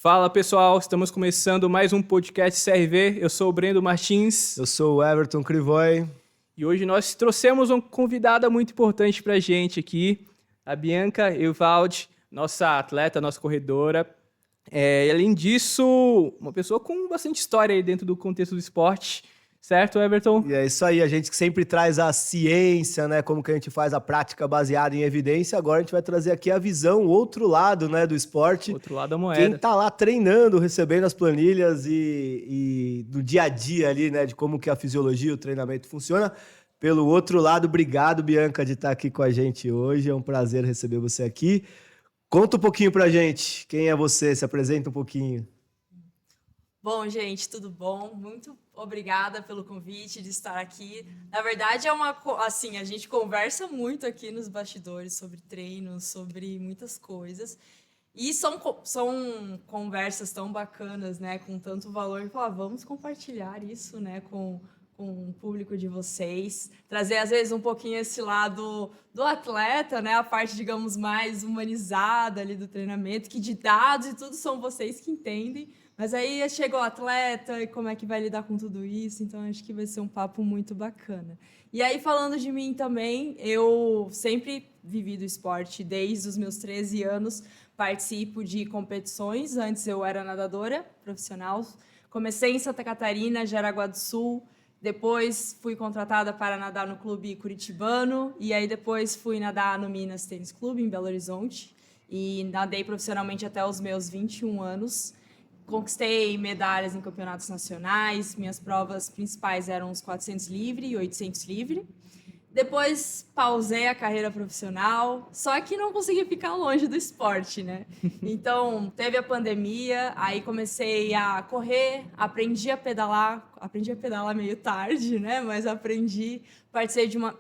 Fala pessoal, estamos começando mais um podcast CRV. Eu sou o Brendo Martins. Eu sou o Everton Crivoy. E hoje nós trouxemos uma convidada muito importante pra gente aqui, a Bianca Evaldi, nossa atleta, nossa corredora. Além disso, uma pessoa com bastante história aí dentro do contexto do esporte. Certo, Everton? E é isso aí, a gente que sempre traz a ciência, né? Como que a gente faz a prática baseada em evidência. Agora a gente vai trazer aqui a visão, o outro lado, né, do esporte. Outro lado da moeda. Quem tá lá treinando, recebendo as planilhas e do dia a dia ali, né? De como que a fisiologia, o treinamento funciona. Pelo outro lado, obrigado, Bianca, de estar aqui com a gente hoje. É um prazer receber você aqui. Conta um pouquinho pra gente. Quem é você? Se apresenta um pouquinho. Bom, gente, tudo bom? Muito obrigada pelo convite de estar aqui. Na verdade, assim, a gente conversa muito aqui nos bastidores sobre treinos, sobre muitas coisas. E são conversas tão bacanas, né? Com tanto valor. Vamos compartilhar isso, né? Com o público de vocês. Trazer, às vezes, um pouquinho esse lado do atleta, né? A parte, digamos, mais humanizada ali do treinamento, que de dados e tudo são vocês que entendem. Mas aí chega o atleta e como é que vai lidar com tudo isso, então acho que vai ser um papo muito bacana. E aí, falando de mim também, eu sempre vivi do esporte desde os meus 13 anos, participo de competições, antes eu era nadadora profissional, comecei em Santa Catarina, Jaraguá do Sul, depois fui contratada para nadar no clube curitibano, e aí depois fui nadar no Minas Tênis Clube, em Belo Horizonte, e nadei profissionalmente até os meus 21 anos, conquistei medalhas em campeonatos nacionais, minhas provas principais eram os 400 livre e 800 livre. Depois pausei a carreira profissional, só que não consegui ficar longe do esporte, né? Então, teve a pandemia, aí comecei a correr, aprendi a pedalar meio tarde, né? Mas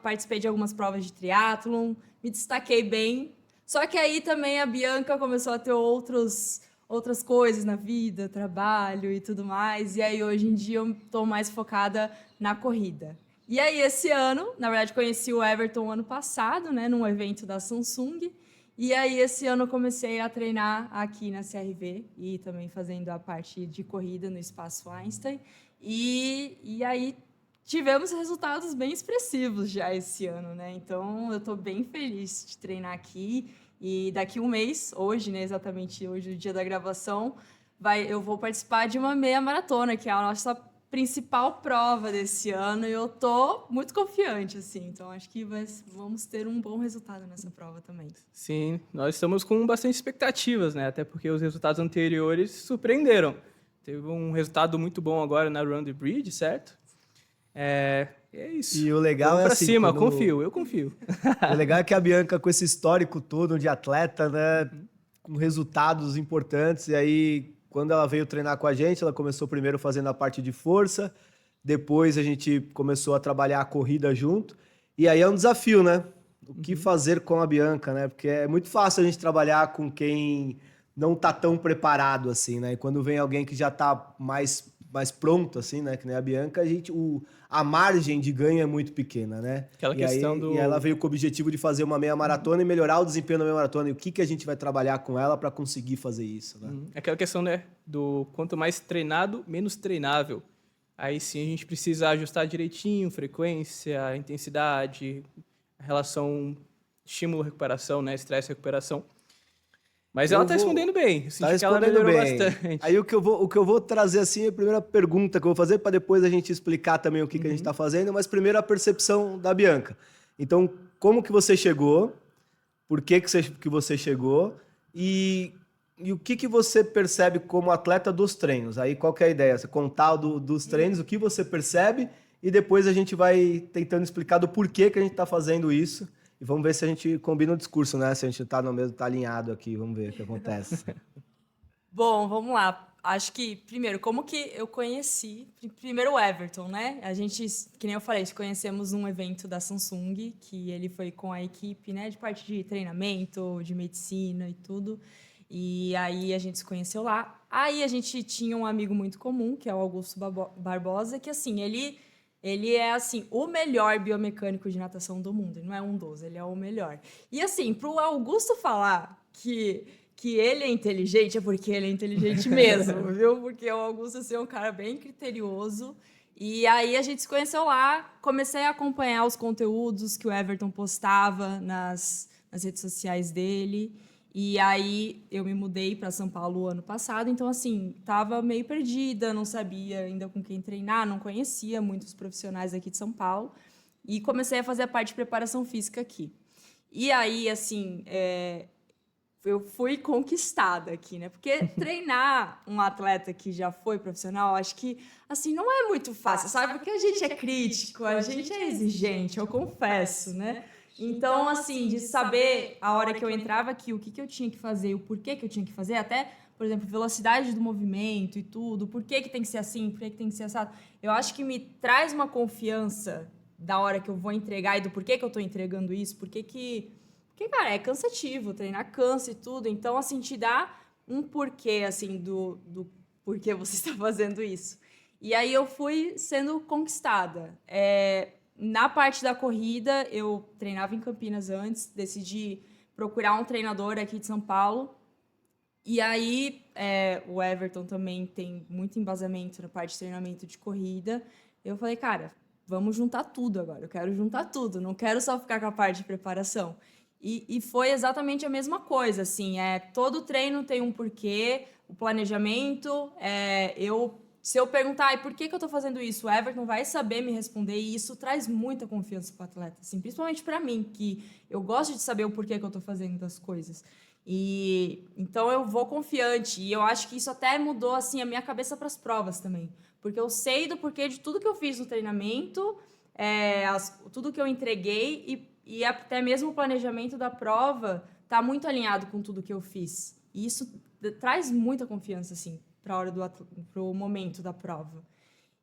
participei de algumas provas de triatlon, me destaquei bem. Só que aí também a Bianca começou a ter outras coisas na vida, trabalho e tudo mais. E aí, hoje em dia, eu estou mais focada na corrida. E aí, esse ano, na verdade, conheci o Everton ano passado, né, num evento da Samsung. E aí, esse ano, eu comecei a treinar aqui na CRV e também fazendo a parte de corrida no Espaço Einstein. E aí, tivemos resultados bem expressivos já esse ano, né? Então, eu estou bem feliz de treinar aqui. E daqui um mês, hoje, né, exatamente hoje, o dia da gravação, eu vou participar de uma meia maratona, que é a nossa principal prova desse ano, e eu tô muito confiante, assim. Então, acho que vamos ter um bom resultado nessa prova também. Sim, nós estamos com bastante expectativas, né? Até porque os resultados anteriores surpreenderam. Teve um resultado muito bom agora na Run the Bridge, certo? É isso. E o legal Vamos é pra assim, cima, quando... eu confio. O legal é que a Bianca, com esse histórico todo de atleta, né, com resultados importantes, e aí, quando ela veio treinar com a gente, ela começou primeiro fazendo a parte de força, depois a gente começou a trabalhar a corrida junto, e aí é um desafio, né? O que fazer com a Bianca, né? Porque é muito fácil a gente trabalhar com quem não tá tão preparado assim, né? E quando vem alguém que já tá mais pronto, assim, né? Que nem a Bianca, a margem de ganho é muito pequena, né? Aquela questão E ela veio com o objetivo de fazer uma meia maratona e melhorar o desempenho da meia maratona. E o que a gente vai trabalhar com ela para conseguir fazer isso, né? Aquela questão, né, do quanto mais treinado, menos treinável. Aí sim a gente precisa ajustar direitinho, frequência, intensidade, a relação estímulo-recuperação, né, estresse-recuperação. Mas ela tá respondendo bem. Eu senti que ela melhorou bastante. Aí o que eu vou trazer assim é a primeira pergunta que eu vou fazer para depois a gente explicar também o que a gente está fazendo, mas primeiro a percepção da Bianca. Então, como que você chegou? Por que você chegou? E o que você percebe como atleta dos treinos? Aí qual que é a ideia? Você contar dos treinos, o que você percebe e depois a gente vai tentando explicar do porquê que a gente está fazendo isso. E vamos ver se a gente combina o discurso, né? Se a gente tá alinhado aqui, vamos ver o que acontece. Bom, vamos lá. Acho que, primeiro, como que eu conheci? Primeiro o Everton, né? A gente, que nem eu falei, conhecemos num evento da Samsung, que ele foi com a equipe, né? De parte de treinamento, de medicina e tudo. E aí a gente se conheceu lá. Aí a gente tinha um amigo muito comum, que é o Augusto Barbosa, que assim, ele é, assim, o melhor biomecânico de natação do mundo. Ele não é um dos, ele é o melhor. E, assim, para o Augusto falar que que ele é inteligente, é porque ele é inteligente mesmo, viu? Porque o Augusto assim, é um cara bem criterioso. E aí a gente se conheceu lá, comecei a acompanhar os conteúdos que o Everton postava nas redes sociais dele. E aí eu me mudei para São Paulo ano passado, então assim, estava meio perdida, não sabia ainda com quem treinar, não conhecia muitos profissionais aqui de São Paulo. E comecei a fazer a parte de preparação física aqui. E aí, assim, eu fui conquistada aqui, né? Porque treinar um atleta que já foi profissional, acho que, assim, não é muito fácil, sabe? Porque a gente é crítico, a gente é exigente, eu confesso, né? Então, assim, de saber a hora que eu entrava aqui, o que eu tinha que fazer, o porquê que eu tinha que fazer, até, por exemplo, velocidade do movimento e tudo, por que tem que ser assim, por que tem que ser assado, eu acho que me traz uma confiança da hora que eu vou entregar e do porquê que eu tô entregando isso, porque, cara, é cansativo, treinar cansa e tudo. Então, assim, te dá um porquê, assim, do porquê você está fazendo isso. E aí eu fui sendo conquistada. Na parte da corrida, eu treinava em Campinas antes, decidi procurar um treinador aqui de São Paulo. E aí, o Everton também tem muito embasamento na parte de treinamento de corrida. Eu falei, cara, vamos juntar tudo agora. Eu quero juntar tudo, não quero só ficar com a parte de preparação. E foi exatamente a mesma coisa, assim, todo treino tem um porquê, o planejamento, se eu perguntar, por que eu estou fazendo isso, o Everton vai saber me responder, e isso traz muita confiança para o atleta, assim, principalmente para mim, que eu gosto de saber o porquê que eu estou fazendo das coisas. E então eu vou confiante, e eu acho que isso até mudou, assim, a minha cabeça para as provas também, porque eu sei do porquê de tudo que eu fiz no treinamento, tudo que eu entreguei, e até mesmo o planejamento da prova está muito alinhado com tudo que eu fiz. E isso traz muita confiança, assim, para a hora pro momento da prova.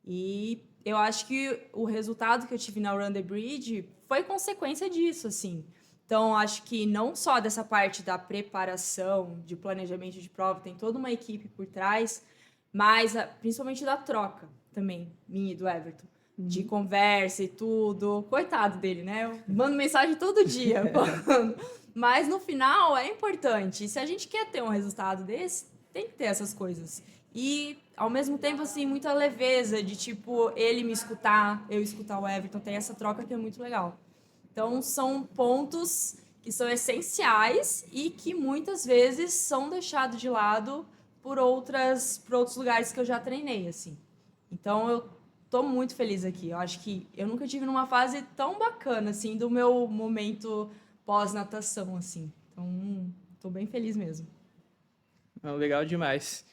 E eu acho que o resultado que eu tive na Run the Bridge foi consequência disso, assim. Então, acho que não só dessa parte da preparação, de planejamento de prova, tem toda uma equipe por trás, mas principalmente da troca também, minha e do Everton. De conversa e tudo. Coitado dele, né? Eu mando mensagem todo dia. Mas no final é importante. E se a gente quer ter um resultado desse, tem que ter essas coisas. E ao mesmo tempo, assim, muita leveza de tipo, ele me escutar, eu escutar o Everton, tem essa troca que é muito legal. Então são pontos que são essenciais e que muitas vezes são deixados de lado por outros lugares que eu já treinei, assim. Então eu tô muito feliz aqui. Eu acho que eu nunca tive numa fase tão bacana, assim, do meu momento pós-natação, assim. Então, tô bem feliz mesmo. Legal demais.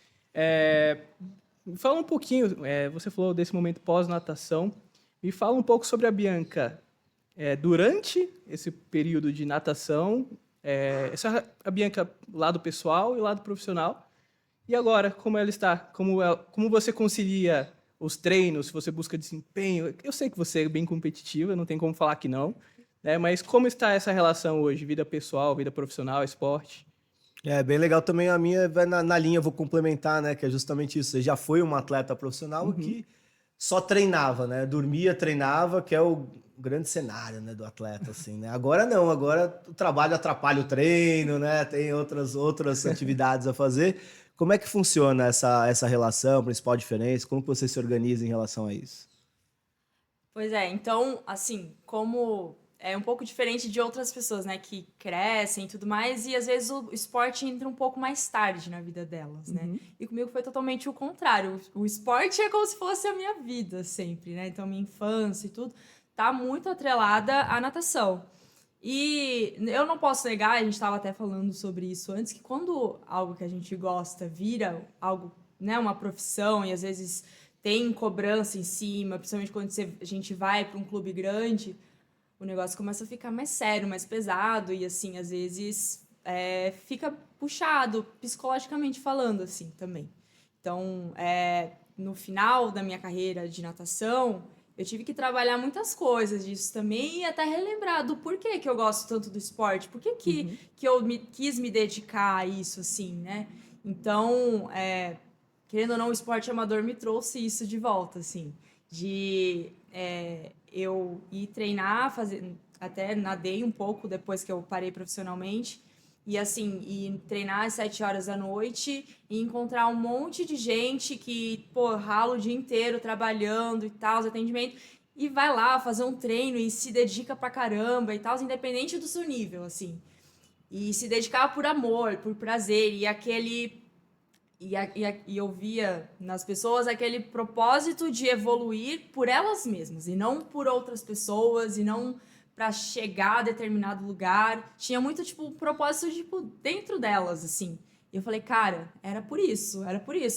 Me fala um pouquinho, você falou desse momento pós-natação, me fala um pouco sobre a Bianca durante esse período de natação, essa a Bianca lado pessoal e lado profissional, e agora, como ela está? Como você concilia os treinos, se você busca desempenho? Eu sei que você é bem competitiva, não tem como falar que não, né? Mas como está essa relação hoje, vida pessoal, vida profissional, esporte? É bem legal também, a minha vai na linha, vou complementar, né? Que é justamente isso. Você já foi um atleta profissional que só treinava, né? Dormia, treinava, que é o grande cenário, né, do atleta, assim, né? Agora não, agora o trabalho atrapalha o treino, né? Tem outras atividades a fazer. Como é que funciona essa relação, principal diferença? Como que você se organiza em relação a isso? Pois é, então, assim, como é um pouco diferente de outras pessoas, né, que crescem e tudo mais, e às vezes o esporte entra um pouco mais tarde na vida delas, né? E comigo foi totalmente o contrário. O esporte é como se fosse a minha vida sempre, né? Então, minha infância e tudo tá muito atrelada à natação. E eu não posso negar, a gente estava até falando sobre isso antes, que quando algo que a gente gosta vira algo, né, uma profissão, e às vezes tem cobrança em cima, principalmente quando a gente vai para um clube grande, o negócio começa a ficar mais sério, mais pesado, e assim, às vezes fica puxado, psicologicamente falando, assim, também. Então, no final da minha carreira de natação, eu tive que trabalhar muitas coisas disso também e até relembrar do porquê que eu gosto tanto do esporte, por que eu quis me dedicar a isso, assim, né? Então, querendo ou não, o esporte amador me trouxe isso de volta, assim, de eu ir treinar, até nadei um pouco depois que eu parei profissionalmente, E assim, e treinar às 7 horas da noite e encontrar um monte de gente que, pô, rala o dia inteiro trabalhando e tal, os atendimentos, e vai lá fazer um treino e se dedica pra caramba e tal, independente do seu nível, assim. E se dedicar por amor, por prazer, e aquele. E eu via nas pessoas aquele propósito de evoluir por elas mesmas, e não por outras pessoas, e não para chegar a determinado lugar. Tinha muito, tipo, propósito, tipo, dentro delas, assim. E eu falei, cara, era por isso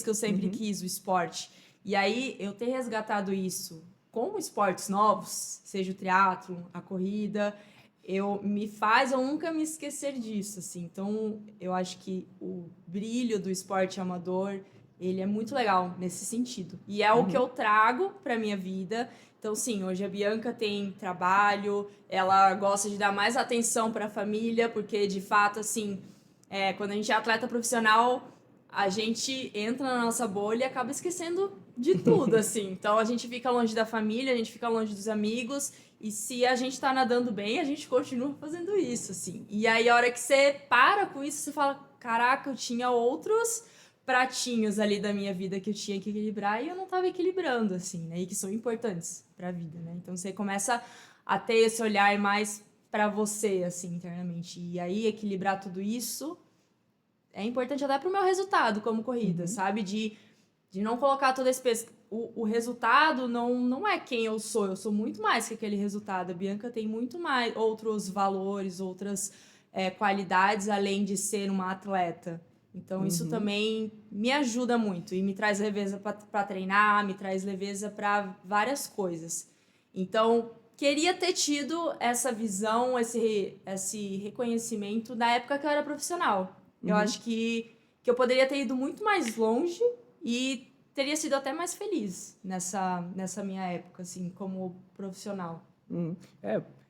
que eu sempre quis o esporte. E aí, eu ter resgatado isso com esportes novos, seja o triatlo, a corrida, me faz eu nunca me esquecer disso, assim. Então, eu acho que o brilho do esporte amador, ele é muito legal nesse sentido. E é o que eu trago para minha vida. Então, sim, hoje a Bianca tem trabalho, ela gosta de dar mais atenção para a família, porque, de fato, assim, quando a gente é atleta profissional, a gente entra na nossa bolha e acaba esquecendo de tudo, assim. Então, a gente fica longe da família, a gente fica longe dos amigos, e se a gente tá nadando bem, a gente continua fazendo isso, assim. E aí, a hora que você para com isso, você fala, caraca, eu tinha outros pratinhos ali da minha vida que eu tinha que equilibrar e eu não tava equilibrando, assim, né? E que são importantes pra vida, né? Então, você começa a ter esse olhar mais pra você, assim, internamente. E aí, equilibrar tudo isso é importante até pro meu resultado como corrida, sabe? De não colocar todo esse peso. O resultado não é quem eu sou muito mais que aquele resultado. A Bianca tem muito mais outros valores, outras qualidades, além de ser uma atleta. Então, isso também me ajuda muito e me traz leveza para treinar, me traz leveza para várias coisas. Então, queria ter tido essa visão, esse reconhecimento na época que eu era profissional. Eu acho que eu poderia ter ido muito mais longe e teria sido até mais feliz nessa minha época, assim, como profissional.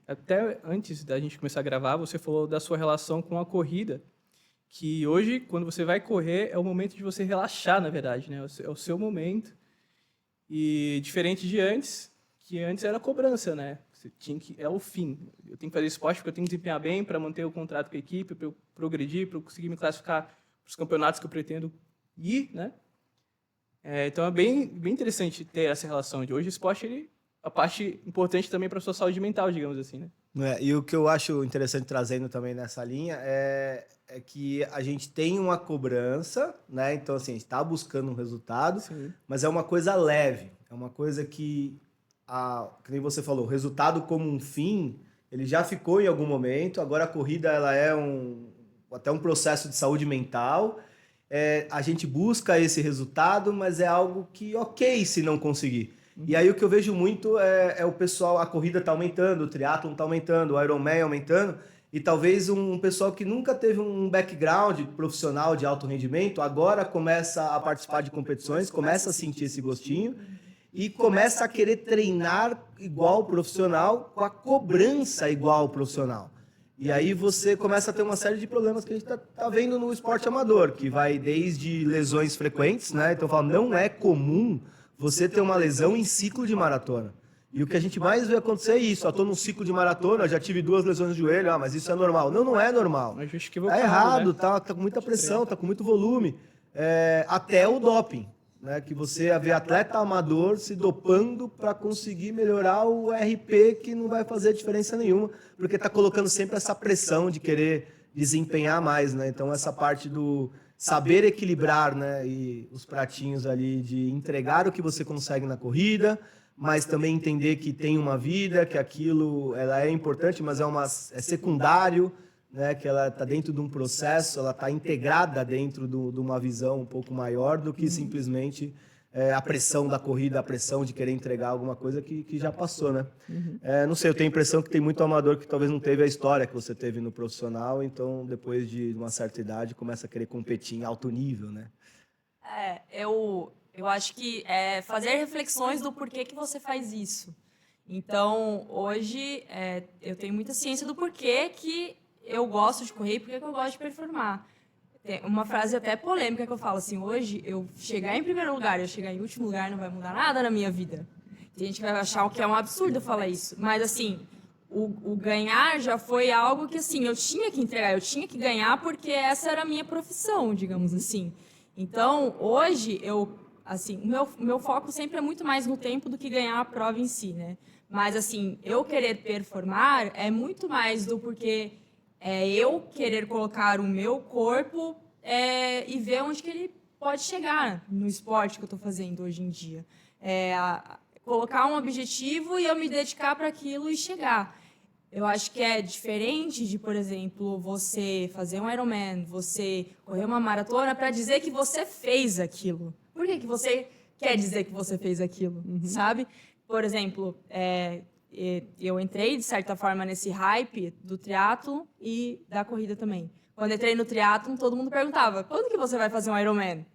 Até antes da gente começar a gravar, você falou da sua relação com a corrida, que hoje, quando você vai correr, é o momento de você relaxar, na verdade, né? É o seu momento. E diferente de antes, que antes era cobrança, né? Você tinha que, é o fim. Eu tenho que fazer esporte porque eu tenho que desempenhar bem para manter o contrato com a equipe, para eu progredir, para eu conseguir me classificar para os campeonatos que eu pretendo ir, né? Então é bem interessante ter essa relação de hoje. O esporte, a parte importante também para a sua saúde mental, digamos assim, né? E o que eu acho interessante trazendo também nessa linha é que a gente tem uma cobrança, né? Então, assim, a gente está buscando um resultado, Sim. mas é uma coisa leve, é uma coisa que nem você falou, o resultado como um fim, ele já ficou em algum momento, agora a corrida ela é até um processo de saúde mental. A gente busca esse resultado, mas é algo que ok se não conseguir. E aí o que eu vejo muito é o pessoal, a corrida tá aumentando, o triatlon tá aumentando, o Ironman aumentando, e talvez um pessoal que nunca teve um background profissional de alto rendimento, agora começa a participar de competições, começa a sentir esse gostinho, e começa a querer treinar igual profissional, com a cobrança igual profissional. E aí você começa a ter uma série de problemas que a gente tá vendo no esporte amador, que vai desde lesões frequentes, né? Então, eu falo, não é comum você ter uma lesão em ciclo de maratona. E o que a gente mais vê acontecer é isso. Eu tô num ciclo de maratona, já tive 2 lesões de joelho, mas isso é normal. Não, não é normal. Mas justo Tá errado, né? tá com muita pressão, tá com muito volume. Até o doping, né? Que você vê atleta amador se dopando para conseguir melhorar o RP, que não vai fazer diferença nenhuma, porque tá colocando sempre essa pressão de querer desempenhar mais, né? Então essa parte do saber equilibrar, né, e os pratinhos ali de entregar o que você consegue na corrida, mas também entender que tem uma vida, que aquilo ela é importante, mas é secundário, né, que ela está dentro de um processo, ela está integrada dentro de uma visão um pouco maior do que simplesmente a pressão da corrida, a pressão de querer entregar alguma coisa que já passou, né? Não sei, eu tenho a impressão que tem muito amador que talvez não teve a história que você teve no profissional, então depois de uma certa idade começa a querer competir em alto nível, né? Eu acho que é fazer reflexões do porquê que você faz isso. Então, hoje, eu tenho muita ciência do porquê que eu gosto de correr e porquê que eu gosto de performar. Tem uma frase até polêmica que eu falo assim, hoje, eu chegar em primeiro lugar e eu chegar em último lugar não vai mudar nada na minha vida. Tem gente que vai achar que é um absurdo eu falar isso, mas assim, o ganhar já foi algo que, assim, eu tinha que entregar, eu tinha que ganhar porque essa era a minha profissão, digamos assim. Então, hoje, assim, o meu foco sempre é muito mais no tempo do que ganhar a prova em si, né? Mas, assim, eu querer performar é muito mais do porque eu querer colocar o meu corpo e ver onde que ele pode chegar no esporte que eu estou fazendo hoje em dia. Colocar um objetivo e eu me dedicar para aquilo e chegar. Eu acho que é diferente de, por exemplo, você fazer um Ironman, você correr uma maratona para dizer que você fez aquilo. Por que você quer dizer que você fez aquilo, sabe? Por exemplo, eu entrei, de certa forma, nesse hype do triatlo e da corrida também. Quando entrei no triatlo, todo mundo perguntava, quando que você vai fazer um Ironman?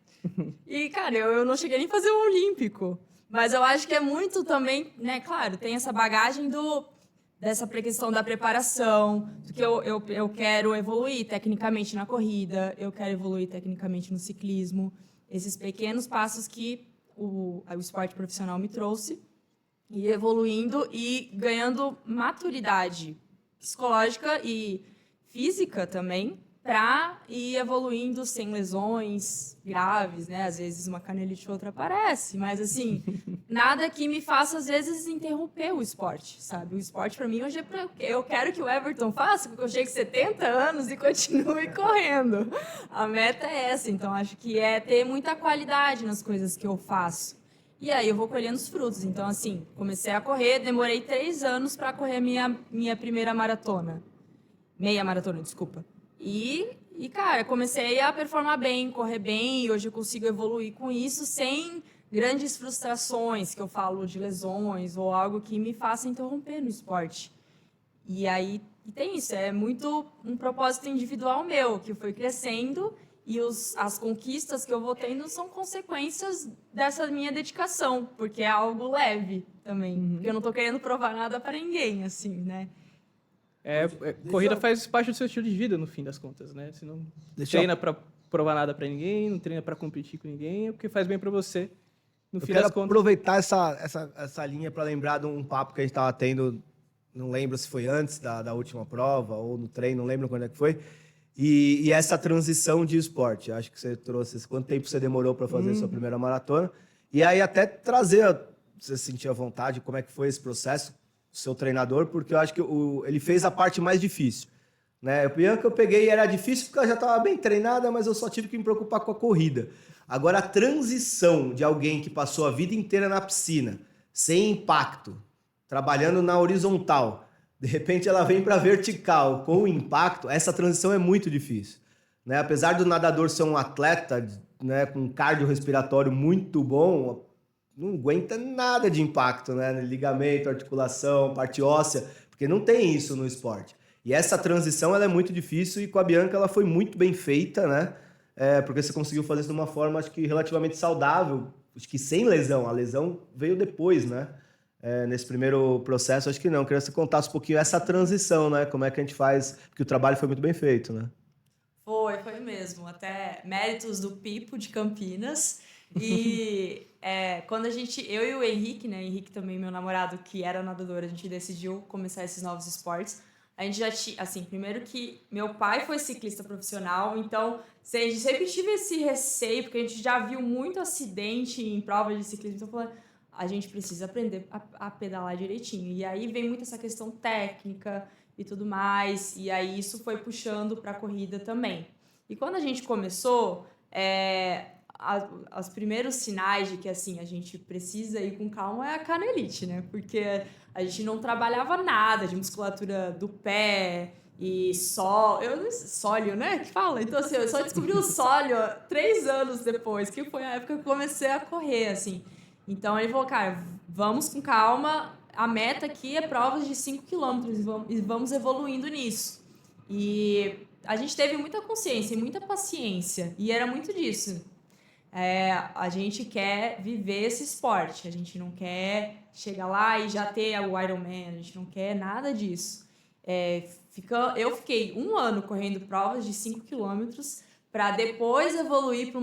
E, cara, eu não cheguei nem a fazer um olímpico. Mas eu acho que é muito também, né? Claro, tem essa bagagem dessa questão da preparação, do que eu quero evoluir tecnicamente na corrida, eu quero evoluir tecnicamente no ciclismo. Esses pequenos passos que o esporte profissional me trouxe, e evoluindo e ganhando maturidade psicológica e física também, para ir evoluindo sem lesões graves, né? Às vezes uma canelite ou outra aparece, mas assim, nada que me faça às vezes interromper o esporte, sabe? O esporte para mim hoje eu quero que o Everton faça, porque eu chegue 70 anos e continue correndo. A meta é essa, então acho que é ter muita qualidade nas coisas que eu faço. E aí eu vou colhendo os frutos. Então, assim, comecei a correr, demorei 3 anos para correr a minha primeira maratona. Meia maratona, desculpa. Cara, comecei a performar bem, correr bem, e hoje eu consigo evoluir com isso sem grandes frustrações, que eu falo de lesões ou algo que me faça interromper no esporte. E aí tem isso, é muito um propósito individual meu, que foi crescendo e as conquistas que eu vou tendo são consequências dessa minha dedicação, porque é algo leve também, porque eu não estou querendo provar nada para ninguém, assim, né? Corrida faz parte do seu estilo de vida, no fim das contas, né? Você não treina para provar nada para ninguém, não treina para competir com ninguém, é porque faz bem para você, no fim das contas. Eu quero aproveitar essa linha para lembrar de um papo que a gente estava tendo, não lembro se foi antes da última prova ou no treino, não lembro quando é que foi, e essa transição de esporte. Acho que você trouxe quanto tempo você demorou para fazer sua primeira maratona, e aí até trazer, você sentir a vontade, como é que foi esse processo, seu treinador, porque eu acho que ele fez a parte mais difícil, né? O Bianca eu peguei e era difícil porque ela já estava bem treinada, mas eu só tive que me preocupar com a corrida. Agora, a transição de alguém que passou a vida inteira na piscina, sem impacto, trabalhando na horizontal, de repente ela vem para vertical com impacto, essa transição é muito difícil, né? Apesar do nadador ser um atleta, né, com um cardiorrespiratório muito bom, não aguenta nada de impacto, né? Ligamento, articulação, parte óssea, porque não tem isso no esporte. E essa transição ela é muito difícil e com a Bianca ela foi muito bem feita, né? Porque você conseguiu fazer isso de uma forma, acho que relativamente saudável, acho que sem lesão. A lesão veio depois, né? Nesse primeiro processo, acho que não. Eu queria que você contasse um pouquinho essa transição, né? Como é que a gente faz, porque o trabalho foi muito bem feito, né? Foi mesmo. Até méritos do Pipo de Campinas. E quando eu e o Henrique, né? Henrique também, meu namorado, que era nadador, a gente decidiu começar esses novos esportes. A gente já tinha, assim, primeiro que meu pai foi ciclista profissional, então a gente sempre tive esse receio, porque a gente já viu muito acidente em provas de ciclismo, então falando, a gente precisa aprender a pedalar direitinho. E aí vem muito essa questão técnica e tudo mais, e aí isso foi puxando para a corrida também. E quando a gente começou, os primeiros sinais de que assim, a gente precisa ir com calma é a canelite, né? Porque a gente não trabalhava nada de musculatura do pé e sólio, né? Que fala? Então, assim, eu só descobri o sólio 3 anos depois, que foi a época que eu comecei a correr, assim. Então, ele falou, cara, vamos com calma, a meta aqui é provas de 5 quilômetros e vamos evoluindo nisso. E a gente teve muita consciência e muita paciência, e era muito disso. A gente quer viver esse esporte, a gente não quer chegar lá e já ter o Ironman, a gente não quer nada disso. Eu fiquei 1 ano correndo provas de 5 quilômetros para depois evoluir para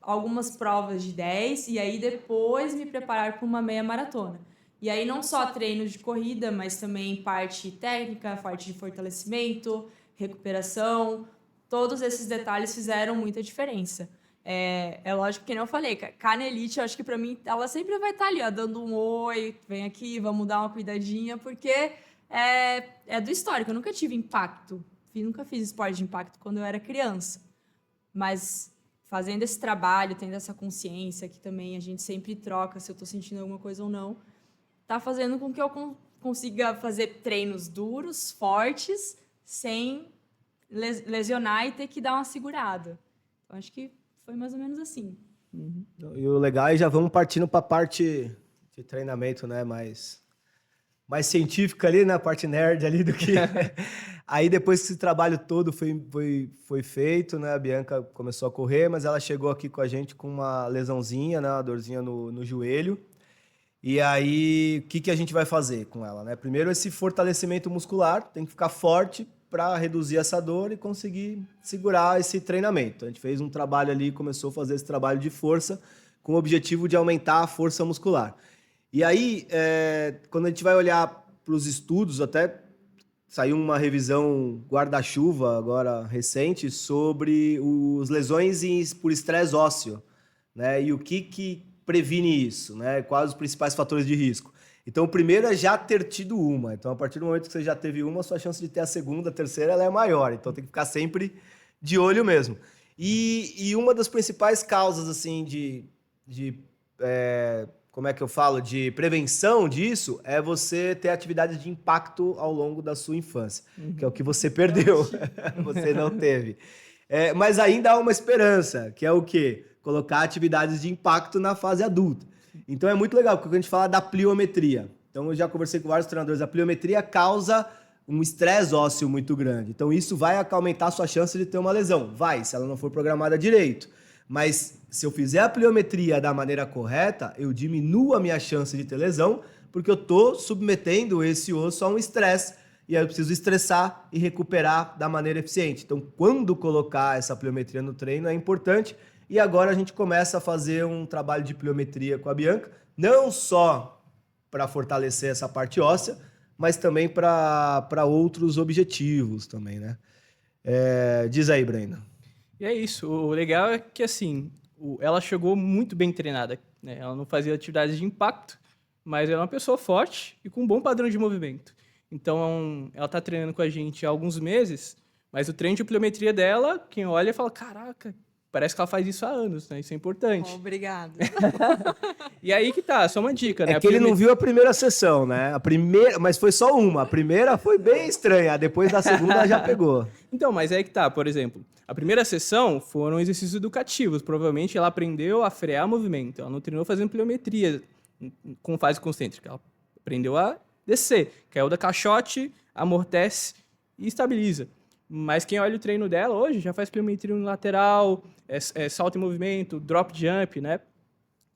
algumas provas de 10 e aí depois me preparar para uma meia maratona. E aí não só treinos de corrida, mas também parte técnica, parte de fortalecimento, recuperação. Todos esses detalhes fizeram muita diferença. É lógico que nem eu falei, Canelite, eu acho que pra mim, ela sempre vai estar ali, ó, dando um oi, vem aqui, vamos dar uma cuidadinha, porque é do histórico. Eu nunca tive impacto, nunca fiz esporte de impacto quando eu era criança. Mas fazendo esse trabalho, tendo essa consciência, que também a gente sempre troca se eu tô sentindo alguma coisa ou não, tá fazendo com que eu consiga fazer treinos duros, fortes, sem lesionar e ter que dar uma segurada. Então, acho que foi mais ou menos assim. E o legal é já vamos partindo para a parte de treinamento, né? Mais científica ali, na parte nerd ali do que... Aí depois que esse trabalho todo foi feito, né? A Bianca começou a correr, mas ela chegou aqui com a gente com uma lesãozinha, né? Uma dorzinha no joelho. E aí, o que a gente vai fazer com ela, né? Primeiro, esse fortalecimento muscular, tem que ficar forte para reduzir essa dor e conseguir segurar esse treinamento. A gente fez um trabalho ali, começou a fazer esse trabalho de força com o objetivo de aumentar a força muscular. E aí, quando a gente vai olhar para os estudos, até saiu uma revisão guarda-chuva agora recente sobre as lesões por estresse ósseo, né? E o que previne isso, né? Quais os principais fatores de risco? Então, o primeiro é já ter tido uma. Então, a partir do momento que você já teve uma, a sua chance de ter a segunda, a terceira, ela é maior. Então, tem que ficar sempre de olho mesmo. E uma das principais causas, assim, como é que eu falo? De prevenção disso é você ter atividades de impacto ao longo da sua infância, que é o que você perdeu. Você não teve. Mas ainda há uma esperança, que é o quê? Colocar atividades de impacto na fase adulta. Então é muito legal, porque a gente fala da pliometria. Então eu já conversei com vários treinadores. A pliometria causa um estresse ósseo muito grande. Então isso vai aumentar a sua chance de ter uma lesão. Vai, se ela não for programada direito. Mas se eu fizer a pliometria da maneira correta, eu diminuo a minha chance de ter lesão, porque eu estou submetendo esse osso a um estresse. E aí eu preciso estressar e recuperar da maneira eficiente. Então, quando colocar essa pliometria no treino é importante. E agora a gente começa a fazer um trabalho de pliometria com a Bianca, não só para fortalecer essa parte óssea, mas também para outros objetivos também, né? Diz aí, Brenda. E é isso. O legal é que, assim, ela chegou muito bem treinada, né? Ela não fazia atividades de impacto, mas ela é uma pessoa forte e com um bom padrão de movimento. Então, ela está treinando com a gente há alguns meses, mas o treino de pliometria dela, quem olha fala, caraca, parece que ela faz isso há anos, né? Isso é importante. Obrigada. E aí que tá, só uma dica, né? É que ele não viu a primeira sessão, né? Mas foi só uma. A primeira foi bem estranha, depois da segunda ela já pegou. Então, mas aí que tá, por exemplo, a primeira sessão foram exercícios educativos. Provavelmente ela aprendeu a frear movimento. Ela não treinou fazendo pliometria com fase concêntrica. Ela aprendeu a descer. Caiu da caixote, amortece e estabiliza. Mas quem olha o treino dela hoje já faz pliometria unilateral, salto em movimento, drop jump, né?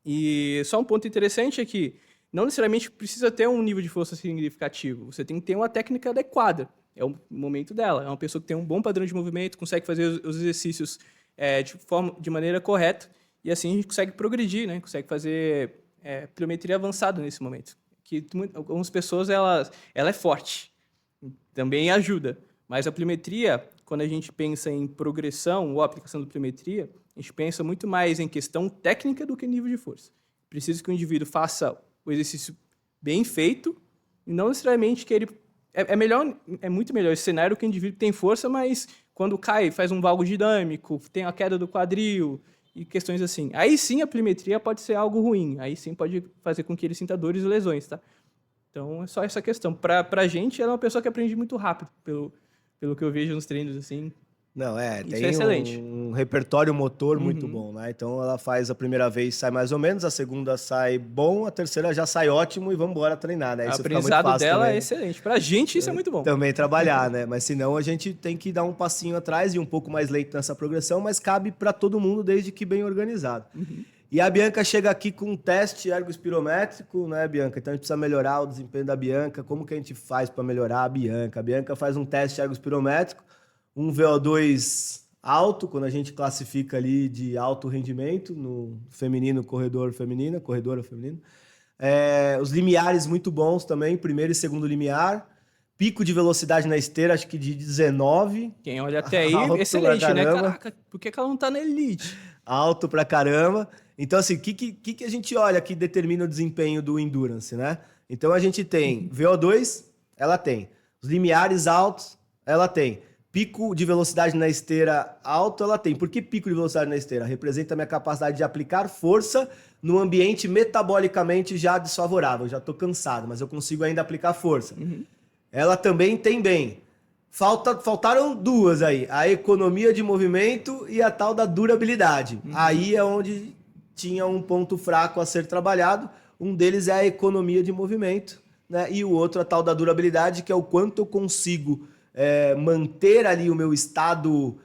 E só um ponto interessante é que não necessariamente precisa ter um nível de força significativo. Você tem que ter uma técnica adequada. É o momento dela. É uma pessoa que tem um bom padrão de movimento, consegue fazer os exercícios de maneira correta. E assim a gente consegue progredir, né? Consegue fazer pliometria avançada nesse momento. Que algumas pessoas, ela é forte. Também ajuda. Mas a pliometria, quando a gente pensa em progressão ou aplicação da pliometria, a gente pensa muito mais em questão técnica do que nível de força. Precisa que o indivíduo faça o exercício bem feito e não necessariamente que ele... É muito melhor esse cenário que o indivíduo tem força, mas quando cai, faz um valgo dinâmico, tem a queda do quadril e questões assim. Aí sim a pliometria pode ser algo ruim. Aí sim pode fazer com que ele sinta dores e lesões, tá? Então é só essa questão. Pra gente, ela é uma pessoa que aprende muito rápido, pelo que eu vejo nos treinos, assim. Não, Isso tem é excelente. um repertório motor muito bom, né? Então ela faz a primeira vez, sai mais ou menos, a segunda sai bom, a terceira já sai ótimo e vamos embora treinar, né? O Isso fica muito aprendizado fácil dela também. é excelente. Pra gente, isso é muito bom. Também trabalhar, né? Mas senão a gente tem que dar um passinho atrás e um pouco mais lento nessa progressão, mas cabe para todo mundo desde que bem organizado. E a Bianca chega aqui com um teste ergospirométrico, né, Bianca? Então a gente precisa melhorar o desempenho da Bianca. Como que a gente faz para melhorar a Bianca? A Bianca faz um teste ergospirométrico, um VO2 alto, quando a gente classifica ali de alto rendimento no feminino, corredora feminina. Os limiares muito bons também, primeiro e segundo limiar. Pico de velocidade na esteira, acho que de 19. Quem olha até aí, Alto excelente, pra né? caramba. Caraca, por que ela não tá na elite? Alto pra caramba. Então, assim, o que a gente olha que determina o desempenho do Endurance, né? Então, a gente tem VO2, ela tem. Os limiares altos, ela tem. Pico de velocidade na esteira alto, ela tem. Por que pico de velocidade na esteira? Representa a minha capacidade de aplicar força num ambiente metabolicamente já desfavorável. Já estou cansado, mas eu consigo ainda aplicar força. Ela também tem bem. Faltaram duas aí. A economia de movimento e a tal da durabilidade. Aí é onde tinha um ponto fraco a ser trabalhado. Um deles é a economia de movimento, né? E o outro a tal da durabilidade, que é o quanto eu consigo manter ali o meu estado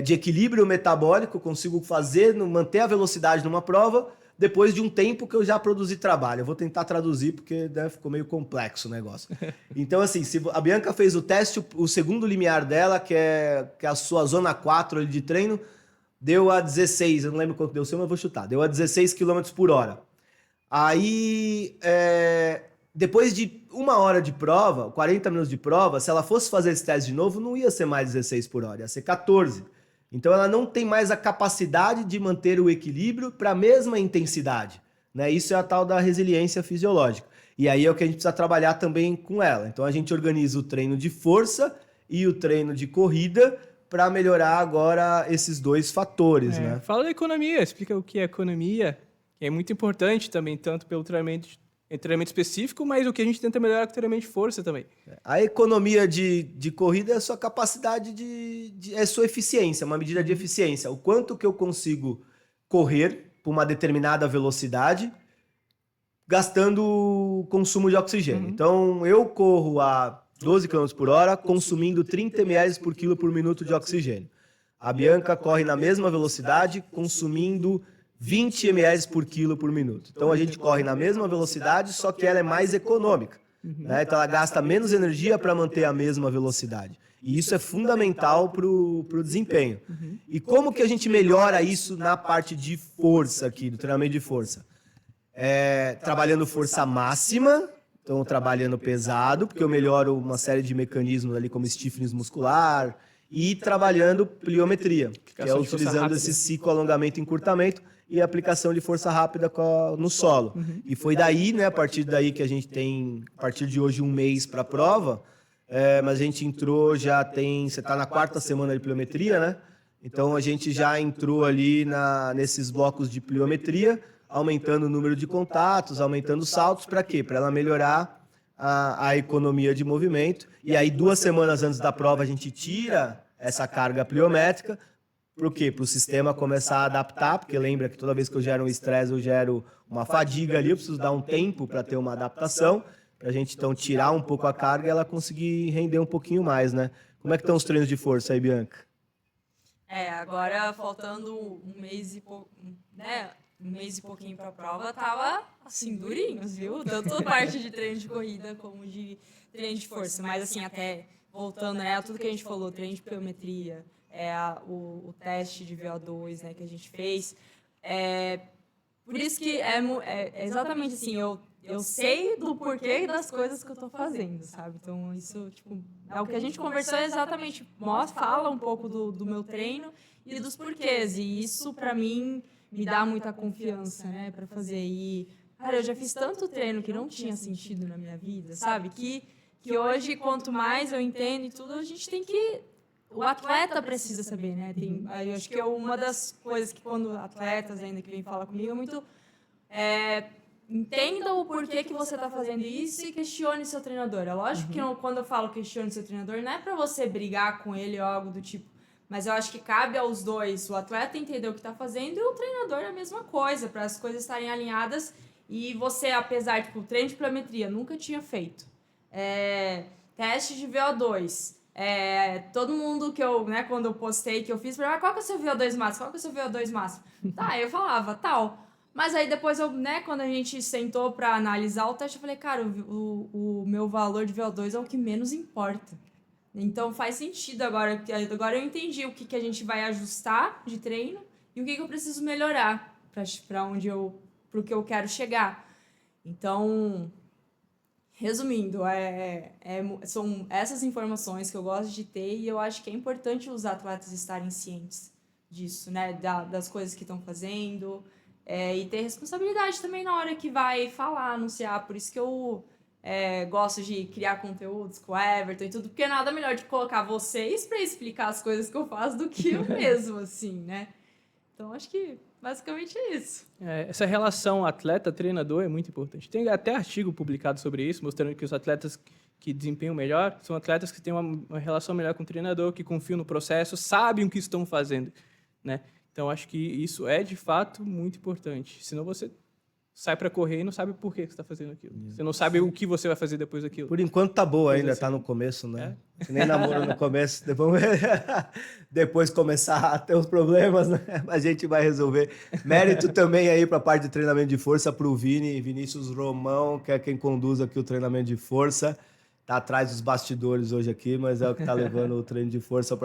de equilíbrio metabólico, consigo manter a velocidade numa prova depois de um tempo que eu já produzi trabalho. Eu vou tentar traduzir porque ficou meio complexo o negócio. Então, assim, se a Bianca fez o teste, o segundo limiar dela, que é a sua zona 4 ali de treino, deu a 16, eu não lembro quanto deu o seu, mas eu vou chutar. Deu a 16 km por hora. Aí, depois de 1 hora de prova, 40 minutos de prova, se ela fosse fazer esse teste de novo, não ia ser mais 16 por hora, ia ser 14. Então ela não tem mais a capacidade de manter o equilíbrio para a mesma intensidade, né? Isso é a tal da resiliência fisiológica. E aí é o que a gente precisa trabalhar também com ela. Então a gente organiza o treino de força e o treino de corrida para melhorar agora esses dois fatores, né? Fala da economia, explica o que é economia, que é muito importante também, tanto pelo treinamento específico, mas o que a gente tenta melhorar com o treinamento de força também. A economia de corrida é a sua capacidade é a sua eficiência, uma medida de eficiência. O quanto que eu consigo correr por uma determinada velocidade, gastando consumo de oxigênio. Então, eu corro a 12 km por hora, consumindo 30 ml por quilo por minuto de oxigênio. A Bianca corre na mesma velocidade, consumindo 20 ml por quilo por minuto. Então a gente corre na mesma velocidade, só que ela é mais econômica. Né? Então ela gasta menos energia para manter a mesma velocidade. E isso é fundamental para o desempenho. E como que a gente melhora isso na parte de força aqui, do treinamento de força? Trabalhando força máxima, então trabalhando pesado, porque eu melhoro uma série de mecanismos ali como stiffness muscular, e trabalhando pliometria, que é utilizando esse ciclo alongamento e encurtamento, e aplicação de força rápida no solo. E foi daí, né, a partir daí que a gente tem, a partir de hoje, 1 mês para a prova, mas a gente entrou, você está na 4ª semana de pliometria, né? Então a gente já entrou ali nesses blocos de pliometria, aumentando o número de contatos, aumentando os saltos, para quê? Para ela melhorar a economia de movimento. E aí 2 semanas antes da prova a gente tira essa carga pliométrica. Por quê? Para o sistema começar a adaptar, porque lembra que toda vez que eu gero um estresse, eu gero uma fadiga ali, eu preciso dar um tempo para ter uma adaptação, para a gente então tirar um pouco a carga e ela conseguir render um pouquinho mais, né? Como é que estão os treinos de força aí, Bianca? Agora faltando 1 mês e pouco, né? 1 mês e pouquinho para a prova, tava assim, durinhos, viu? Tanto a parte de treino de corrida como de treino de força. Mas assim, até voltando, né, a tudo que a gente falou, treino de pliometria, o teste de VO2, né, que a gente fez. Por isso que é exatamente assim, eu sei do porquê das coisas que eu tô fazendo, sabe? Então, isso, tipo, o que a gente conversou é exatamente, fala um pouco do meu treino e dos porquês. E isso, para mim, me dá muita confiança, né, para fazer. E, cara, eu já fiz tanto treino que não tinha sentido na minha vida, sabe? Que hoje, quanto mais eu entendo e tudo, a gente tem que... O atleta precisa saber, né? Eu acho que é uma das coisas que quando atletas ainda que vêm falar comigo é muito... entenda o porquê que você está fazendo isso e questione seu treinador. É lógico que quando eu falo questione seu treinador, não é para você brigar com ele ou algo do tipo, mas eu acho que cabe aos dois, o atleta entender o que está fazendo e o treinador é a mesma coisa, para as coisas estarem alinhadas e você, apesar de, tipo, treino de pliometria, nunca tinha feito. Teste de VO2. Todo mundo que eu, né, quando eu postei que eu fiz, qual que é o seu VO2 máximo? Qual que é o seu VO2 máximo? Tá, eu falava, tal. Mas aí depois, quando a gente sentou para analisar o teste, eu falei, cara, o meu valor de VO2 é o que menos importa. Então faz sentido agora. Agora eu entendi o que a gente vai ajustar de treino e o que eu preciso melhorar para o que eu quero chegar. Então, resumindo, são essas informações que eu gosto de ter e eu acho que é importante os atletas estarem cientes disso, né? Das coisas que estão fazendo e ter responsabilidade também na hora que vai falar, anunciar. Por isso que eu gosto de criar conteúdos com o Everton e tudo, porque nada melhor de colocar vocês para explicar as coisas que eu faço do que eu mesmo, assim, né? Então, acho que basicamente é isso. Essa relação atleta-treinador é muito importante. Tem até artigo publicado sobre isso, mostrando que os atletas que desempenham melhor são atletas que têm uma relação melhor com o treinador, que confiam no processo, sabem o que estão fazendo, né? Então, acho que isso é, de fato, muito importante. Senão você sai para correr e não sabe por que você está fazendo aquilo. Você não sabe o que você vai fazer depois daquilo. Por enquanto tá boa ainda, assim. tá no começo, né? Que nem namoro no começo. Depois começar a ter os problemas, né? A gente vai resolver. Mérito também aí para a parte de treinamento de força para o Vinícius Romão, que é quem conduz aqui o treinamento de força. Tá atrás dos bastidores hoje aqui, mas é o que tá levando o treino de força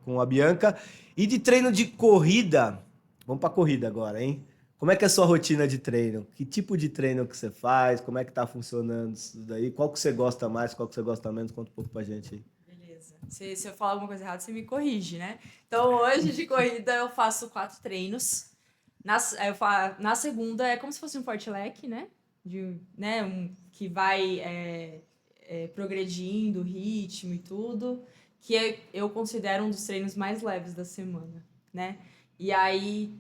com a Bianca. E de treino de corrida, vamos para corrida agora, hein? Como é que é a sua rotina de treino? Que tipo de treino que você faz? Como é que tá funcionando isso daí? Qual que você gosta mais, qual que você gosta menos? Conta um pouco pra gente aí. Beleza. Se eu falar alguma coisa errada, você me corrige, né? Então, hoje de corrida eu faço 4 treinos. Na segunda é como se fosse um fartlek, né? Que vai progredindo o ritmo e tudo. Eu considero um dos treinos mais leves da semana, né? E aí...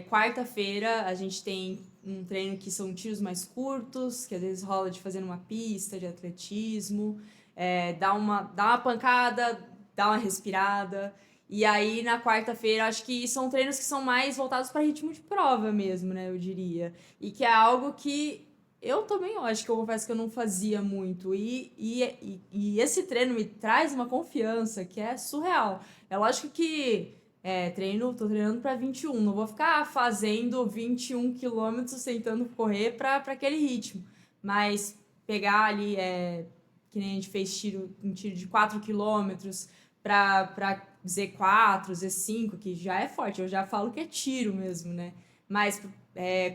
quarta-feira a gente tem um treino que são tiros mais curtos, que às vezes rola de fazer numa pista de atletismo, dá uma pancada, dá uma respirada. E aí na quarta-feira acho que são treinos que são mais voltados para ritmo de prova mesmo, né, eu diria. E que é algo que eu também acho que eu confesso que eu não fazia muito. E esse treino me traz uma confiança que é surreal. É lógico que tô treinando para 21, não vou ficar fazendo 21 quilômetros tentando correr para aquele ritmo, mas pegar ali, que nem a gente fez um tiro de 4 quilômetros para Z4, Z5, que já é forte, eu já falo que é tiro mesmo, né? Mas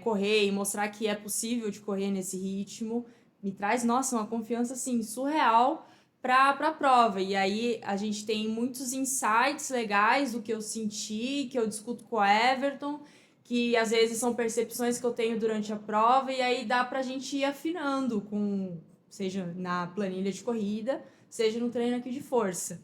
correr e mostrar que é possível de correr nesse ritmo, me traz, nossa, uma confiança assim, surreal para a prova. E aí a gente tem muitos insights legais do que eu senti, que eu discuto com o Everton, que às vezes são percepções que eu tenho durante a prova, e aí dá para a gente ir afinando, seja na planilha de corrida, seja no treino aqui de força.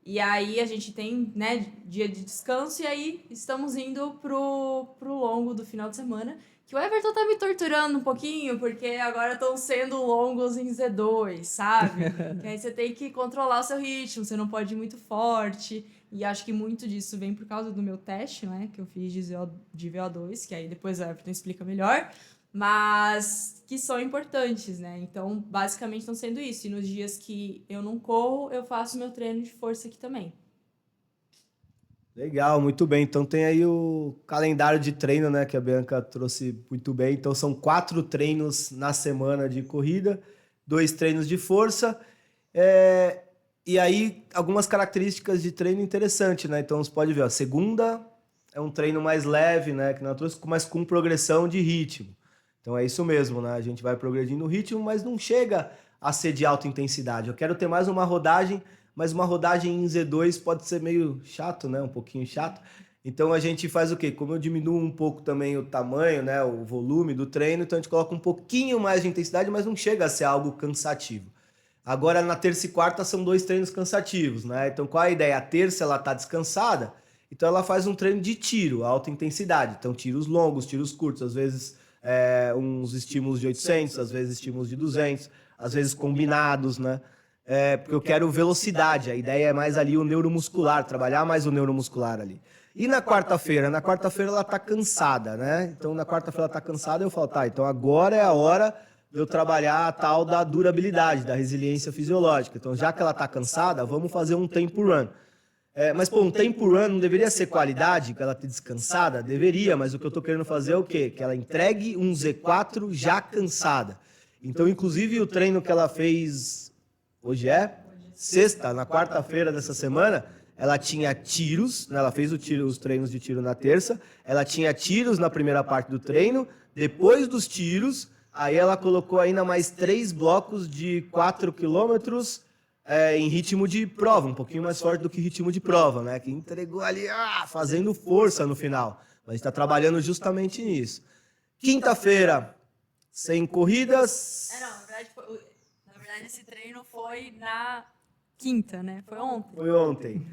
E aí a gente tem, né, dia de descanso, e aí estamos indo pro longo do final de semana, que o Everton tá me torturando um pouquinho, porque agora estão sendo longos em Z2, sabe? Que aí você tem que controlar o seu ritmo, você não pode ir muito forte. E acho que muito disso vem por causa do meu teste, né? Que eu fiz de VO2, que aí depois o Everton explica melhor. Mas que são importantes, né? Então, basicamente, estão sendo isso. E nos dias que eu não corro, eu faço meu treino de força aqui também. Legal, muito bem. Então tem aí o calendário de treino, né, que a Bianca trouxe muito bem. Então são 4 treinos na semana de corrida, 2 treinos de força. E aí algumas características de treino interessantes, né? Então você pode ver, a segunda é um treino mais leve, né, que não trouxe, mas com progressão de ritmo. Então é isso mesmo, né? A gente vai progredindo o ritmo, mas não chega a ser de alta intensidade. Eu quero ter mais uma rodagem, mas uma rodagem em Z2 pode ser meio chato, né? Um pouquinho chato. Então a gente faz o quê? Como eu diminuo um pouco também o tamanho, né? O volume do treino, então a gente coloca um pouquinho mais de intensidade, mas não chega a ser algo cansativo. Agora na terça e quarta são 2 treinos cansativos, né? Então qual a ideia? A terça ela tá descansada, então ela faz um treino de tiro, alta intensidade. Então tiros longos, tiros curtos, às vezes uns estímulos de 800, às vezes estímulos de 200, às vezes combinados, né? Porque eu quero velocidade, a ideia é mais ali o neuromuscular, trabalhar mais o neuromuscular ali. E na quarta-feira? Na quarta-feira ela tá cansada, né? Então na quarta-feira ela tá cansada, eu falo, tá, então agora é a hora de eu trabalhar a tal da durabilidade, da resiliência fisiológica. Então já que ela tá cansada, vamos fazer um tempo run. Mas, pô, um tempo run não deveria ser qualidade, que ela esteja descansada? Deveria, mas o que eu tô querendo fazer é o quê? Que ela entregue um Z4 já cansada. Então, inclusive, o treino que ela fez... Hoje é sexta, na quarta-feira dessa semana, ela tinha tiros, né? Ela fez os treinos de tiro na terça, ela tinha tiros na primeira parte do treino, depois dos tiros, Aí ela colocou ainda mais 3 blocos de 4 quilômetros em ritmo de prova, um pouquinho mais forte do que ritmo de prova, né? Que entregou ali, fazendo força no final. Mas a gente está trabalhando justamente nisso. Quinta-feira, sem corridas. Não, na verdade esse treino foi na quinta, né? Foi ontem. Foi ontem.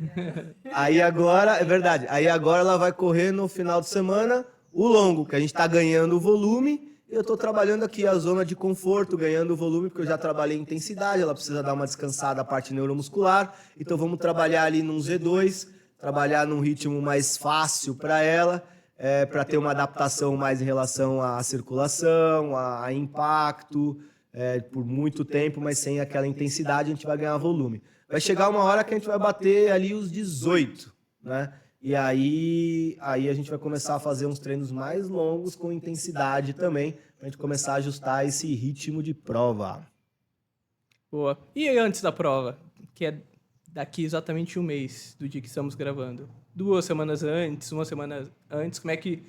Aí agora, é verdade, aí agora ela vai correr no final de semana o longo, que a gente está ganhando volume. Eu estou trabalhando aqui a zona de conforto, ganhando volume, porque eu já trabalhei em intensidade, ela precisa dar uma descansada a parte neuromuscular. Então vamos trabalhar ali num Z2, trabalhar num ritmo mais fácil para ela, para ter uma adaptação mais em relação à circulação, a impacto, por muito tempo, mas sem aquela intensidade a gente vai ganhar volume. Vai chegar uma hora que a gente vai bater ali os 18, né? E aí a gente vai começar a fazer uns treinos mais longos com intensidade também, para a gente começar a ajustar esse ritmo de prova. Boa. E antes da prova, que é daqui exatamente um mês do dia que estamos gravando? 2 semanas antes, 1 semana antes, como é que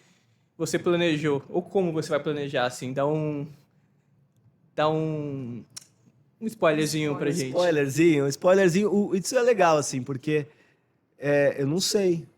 você planejou? Ou como você vai planejar, assim? Dá um spoilerzinho pra gente. Spoilerzinho. Isso é legal, assim, porque eu não sei.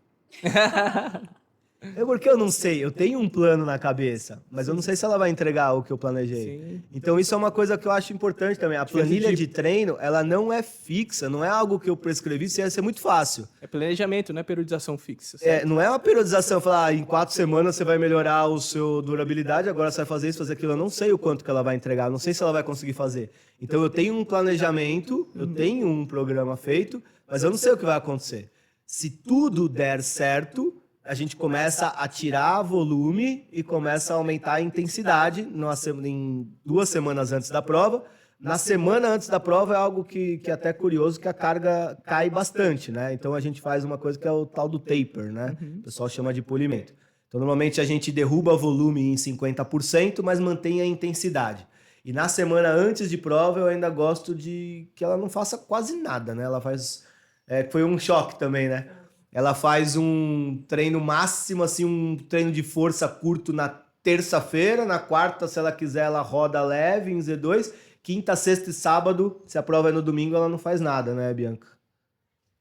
Porque eu não sei, eu tenho um plano na cabeça, mas eu não sei se ela vai entregar o que eu planejei. Sim. Então isso é uma coisa que eu acho importante também. A planilha de treino, ela não é fixa, não é algo que eu prescrevi, isso ia ser muito fácil. É planejamento, não é periodização fixa. Certo? Não é uma periodização, falar, em 4 semanas você vai melhorar o seu durabilidade, agora você vai fazer isso, fazer aquilo. Eu não sei o quanto que ela vai entregar, não sei se ela vai conseguir fazer. Então eu tenho um planejamento, eu tenho um programa feito, mas eu não sei o que vai acontecer. Se tudo der certo, a gente começa a tirar volume e começa a aumentar a intensidade em 2 semanas antes da prova. Na semana antes da prova é algo que é até curioso, que a carga cai bastante, né? Então a gente faz uma coisa que é o tal do taper, né? O pessoal chama de polimento. Então normalmente a gente derruba volume em 50%, mas mantém a intensidade. E na semana antes de prova eu ainda gosto de que ela não faça quase nada, né? Ela faz... foi um choque também, né? Ela faz um treino máximo, assim, um treino de força curto na terça-feira. Na quarta, se ela quiser, ela roda leve em Z2. Quinta, sexta e sábado, se a prova é no domingo, ela não faz nada, né, Bianca?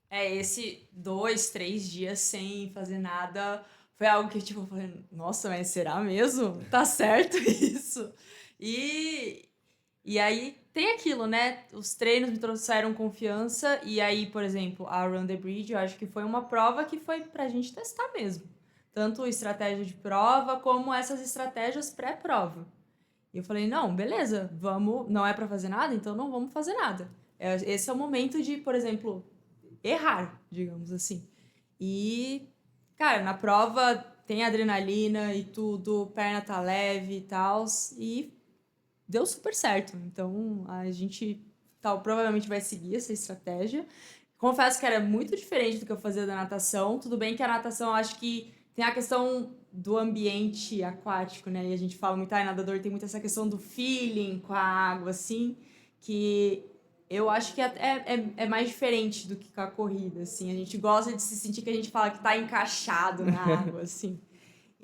Esse 2, 3 dias sem fazer nada foi algo que, tipo, eu falei, nossa, mas será mesmo? Tá certo isso? E aí tem aquilo, né? Os treinos me trouxeram confiança. E aí, por exemplo, a Run the Bridge, eu acho que foi uma prova que foi pra gente testar mesmo. Tanto estratégia de prova, como essas estratégias pré-prova. E eu falei, não, beleza, vamos... Não é pra fazer nada? Então não vamos fazer nada. Esse é o momento de, por exemplo, errar, digamos assim. E, cara, na prova tem adrenalina e tudo, perna tá leve e tal. E... deu super certo. Então, a gente provavelmente vai seguir essa estratégia. Confesso que era muito diferente do que eu fazia da natação. Tudo bem que a natação, eu acho que tem a questão do ambiente aquático, né? E a gente fala muito, nadador tem muito essa questão do feeling com a água, assim, que eu acho que é mais diferente do que com a corrida, assim. A gente gosta de se sentir que a gente fala que tá encaixado na água, assim.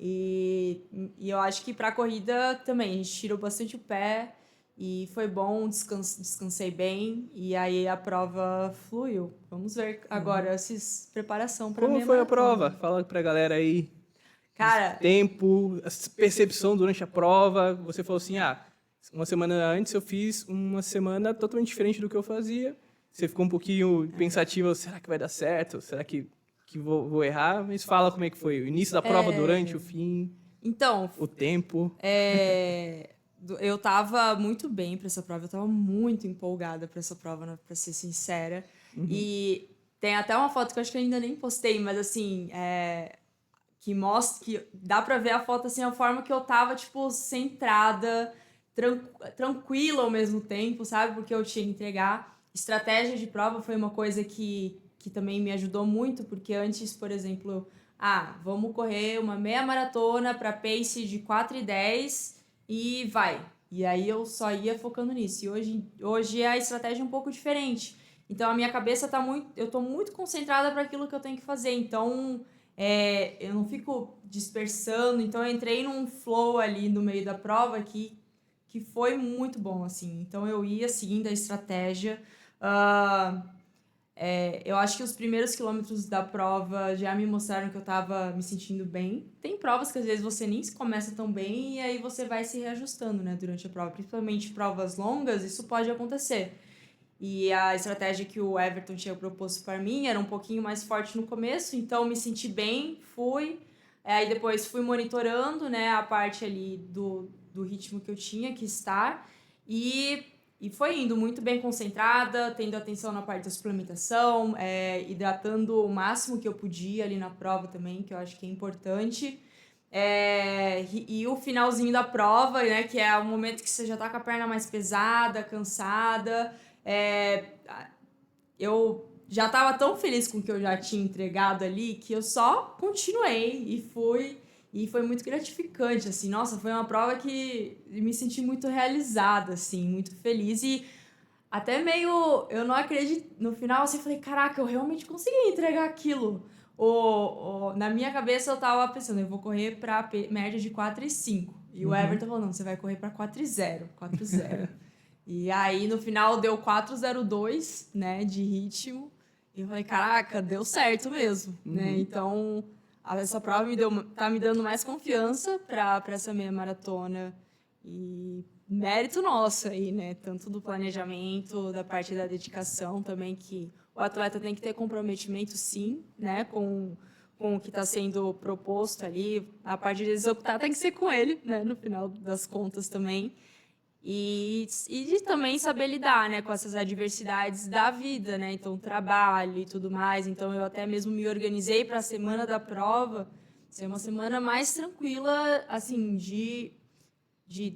E eu acho que pra corrida também, a gente tirou bastante o pé e foi bom, descansei bem e aí a prova fluiu. Vamos ver agora essa preparação para Como foi a prova? Fala pra galera aí. Cara, Tempo, a percepção durante a prova. Você falou assim, 1 semana antes eu fiz uma semana totalmente diferente do que eu fazia. Você ficou um pouquinho pensativa, será que vai dar certo? Será que vou errar? Mas fala como é que foi o início da prova, durante, o fim, então, o tempo. eu tava muito bem para essa prova, eu tava muito empolgada para essa prova, né, para ser sincera. E tem até uma foto que eu acho que eu ainda nem postei, mas assim, que mostra, que dá pra ver a foto assim, a forma que eu tava, tipo, centrada, tranquila ao mesmo tempo, sabe? Porque eu tinha que entregar. Estratégia de prova foi uma coisa que também me ajudou muito, porque antes, por exemplo, vamos correr uma meia maratona para pace de 4:10 e vai. E aí eu só ia focando nisso. E hoje a estratégia é um pouco diferente. Então a minha cabeça eu tô muito concentrada para aquilo que eu tenho que fazer. Então eu não fico dispersando. Então eu entrei num flow ali no meio da prova que que foi muito bom, assim. Então, eu ia seguindo a estratégia. Eu acho que os primeiros quilômetros da prova já me mostraram que eu estava me sentindo bem. Tem provas que às vezes você nem começa tão bem e aí você vai se reajustando, né, durante a prova. Principalmente provas longas, isso pode acontecer. E a estratégia que o Everton tinha proposto para mim era um pouquinho mais forte no começo, então me senti bem, fui. Aí depois fui monitorando, né, a parte ali do ritmo que eu tinha que estar. E foi indo muito bem concentrada, tendo atenção na parte da suplementação, hidratando o máximo que eu podia ali na prova também, que eu acho que é importante. E o finalzinho da prova, né, que é o momento que você já tá com a perna mais pesada, cansada. Eu já estava tão feliz com o que eu já tinha entregado ali que eu só continuei e fui. E foi muito gratificante, assim. Nossa, foi uma prova que me senti muito realizada, assim, muito feliz. E até meio... Eu não acredito... No final, assim, eu falei, caraca, eu realmente consegui entregar aquilo. Na minha cabeça, eu tava pensando, eu vou correr pra média de 4,5. E o Everton falou, não, você vai correr pra 4,0. 4,0. E aí, no final, deu 4,02, né, de ritmo. E eu falei, caraca, deu certo mesmo, né? Então, essa prova tá me dando mais confiança para essa meia maratona. E mérito nosso aí, né? Tanto do planejamento, da parte da dedicação também, que o atleta tem que ter comprometimento, sim, né, com o que está sendo proposto ali. A parte de executar tem que ser com ele, né, no final das contas também. E de também saber lidar, né, com essas adversidades da vida, né? Então, trabalho e tudo mais. Então, eu até mesmo me organizei para a semana da prova ser uma semana mais tranquila, assim, de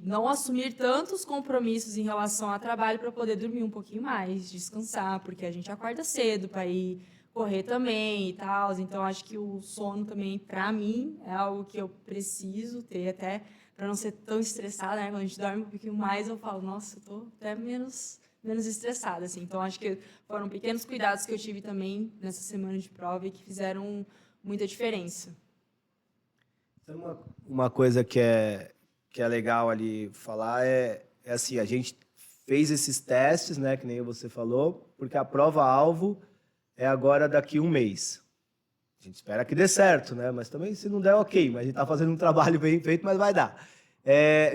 não assumir tantos compromissos em relação ao trabalho para poder dormir um pouquinho mais, descansar, porque a gente acorda cedo para ir correr também e tal. Então, acho que o sono também, para mim, é algo que eu preciso ter até para não ser tão estressada, né? Quando a gente dorme um pouquinho mais, eu falo, nossa, eu tô até menos estressada, assim. Então, acho que foram pequenos cuidados que eu tive também nessa semana de prova e que fizeram muita diferença. Uma coisa que é legal ali falar é assim, a gente fez esses testes, né, que nem você falou, porque a prova-alvo é agora daqui um mês. A gente espera que dê certo, né? Mas também, se não der, ok. Mas a gente está fazendo um trabalho bem feito, mas vai dar.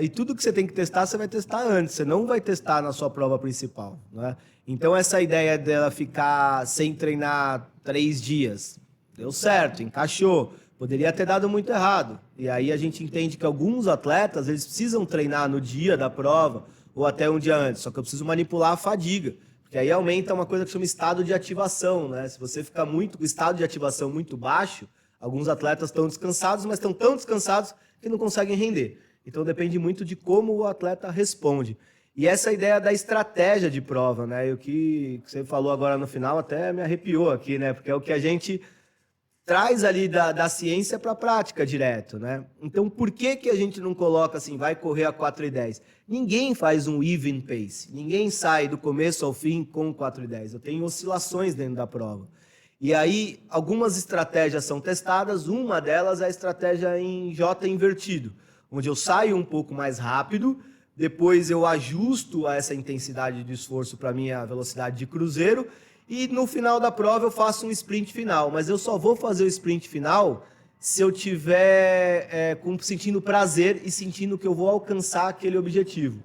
E tudo que você tem que testar, você vai testar antes. Você não vai testar na sua prova principal, né? Então, essa ideia dela ficar sem treinar 3 dias, deu certo, encaixou. Poderia ter dado muito errado. E aí a gente entende que alguns atletas, eles precisam treinar no dia da prova ou até um dia antes. Só que eu preciso manipular a fadiga. Porque aí aumenta uma coisa que chama estado de ativação, né? Se você ficar muito com estado de ativação muito baixo, alguns atletas estão descansados, mas estão tão descansados que não conseguem render. Então depende muito de como o atleta responde. E essa ideia da estratégia de prova, né? E o que você falou agora no final até me arrepiou aqui, né? Porque é o que a gente traz ali da ciência para a prática direto, né? Então, por que a gente não coloca assim, vai correr a 4:10? Ninguém faz um even pace, ninguém sai do começo ao fim com 4:10. Eu tenho oscilações dentro da prova. E aí, algumas estratégias são testadas, uma delas é a estratégia em J invertido, onde eu saio um pouco mais rápido, depois eu ajusto a essa intensidade de esforço para a minha velocidade de cruzeiro, e no final da prova eu faço um sprint final, mas eu só vou fazer o sprint final se eu tiver sentindo prazer e sentindo que eu vou alcançar aquele objetivo.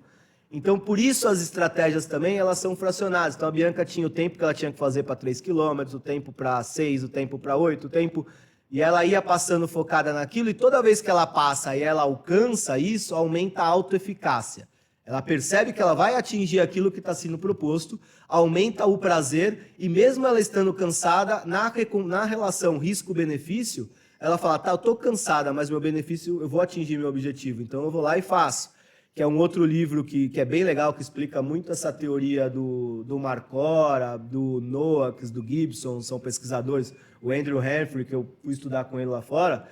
Então, por isso as estratégias também, elas são fracionadas. Então, a Bianca tinha o tempo que ela tinha que fazer para 3 km, o tempo para 6, o tempo para 8, o tempo... E ela ia passando focada naquilo, e toda vez que ela passa e ela alcança isso, aumenta a autoeficácia. Ela percebe que ela vai atingir aquilo que está sendo proposto, aumenta o prazer, e mesmo ela estando cansada, na relação risco-benefício, ela fala, tá, eu estou cansada, mas meu benefício, eu vou atingir meu objetivo, então eu vou lá e faço. Que é um outro livro que é bem legal, que explica muito essa teoria do Marcora, do Noakes, do Gibson, são pesquisadores, o Andrew Humphrey, que eu fui estudar com ele lá fora,